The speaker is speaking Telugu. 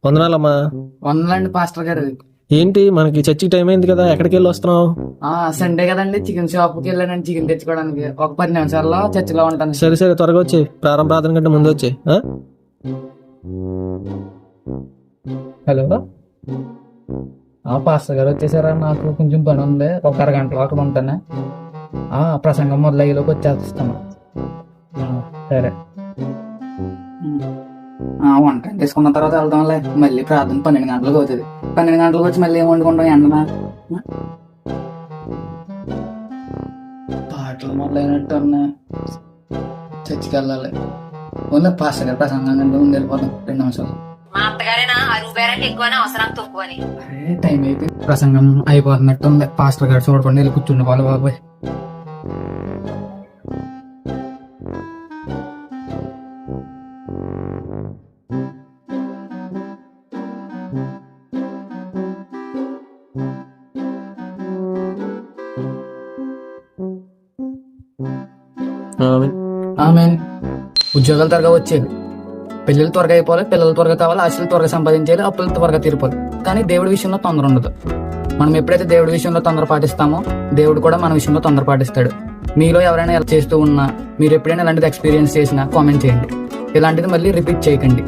వందనాలమ్మా. వందలండి పాస్టర్ గారు. ఏంటి మనకి చర్చికి టైం అయింది కదా, ఎక్కడికి వెళ్ళి వస్తున్నావు? సండే కదండి, చికెన్ షాప్ కి వెళ్ళానండి చికెన్ తెచ్చుకోవడానికి. ఒక 10 నిమిషాల్లో చర్చిలో ఉంటాను. సరే సరే, త్వరగా వచ్చే, ప్రారంభ ప్రార్థన కంటే ముందు వచ్చే. హలో, పాస్టర్ గారు వచ్చేసారా? నాకు కొంచెం పని ఉంది, ఒక అరగంటలో అక్కడ ఉంటాను. ప్రసంగం మొదలయ్యేలోకి వచ్చేస్తాను. సరే, వంట తీసుకున్న తర్వాత వెళ్దాంలే. మళ్ళీ ప్రార్థన 12 గంటలకు అవుతుంది. 12 గంటలకు వచ్చి మళ్ళీ ఏం వండుకుంటాం ఎండనా? పాటలు మొదలైనట్టు అన్నా, చర్చికి వెళ్ళాలి. ఓన్లీ పాస్టర్ గారు ప్రసంగం కంటే ముందు వెళ్ళిపోతాం 2 నిమిషాలు. మా అత్తగారేనా అరుగు పేరంటే ఎక్కువని అవసరం తక్కువని. అరే టైం అయితే ప్రసంగం అయిపోతున్నట్టు ఉంది. పాస్టర్ గారు చూడకుండా వెళ్ళి కూర్చుండి వాళ్ళు బాబాయ్. ఆమెన్. ఉద్యోగాలు త్వరగా వచ్చేది, పెళ్ళిళ్ళు త్వరగా అయిపోవాలి, పిల్లలు త్వరగా కావాలి, ఆశలు త్వరగా సంపాదించాలి, అప్పులు త్వరగా తీరిపోవాలి. కానీ దేవుడి విషయంలో తొందర ఉండదు. మనం ఎప్పుడైతే దేవుడి విషయంలో తొందర పాటిస్తామో దేవుడు కూడా మన విషయంలో తొందర పాటిస్తాడు. మీలో ఎవరైనా ఇలా చేస్తూ ఉన్నా, మీరు ఎప్పుడైనా ఇలాంటిది ఎక్స్పీరియన్స్ చేసినా కామెంట్ చేయండి. ఇలాంటిది మళ్ళీ రిపీట్ చేయకండి.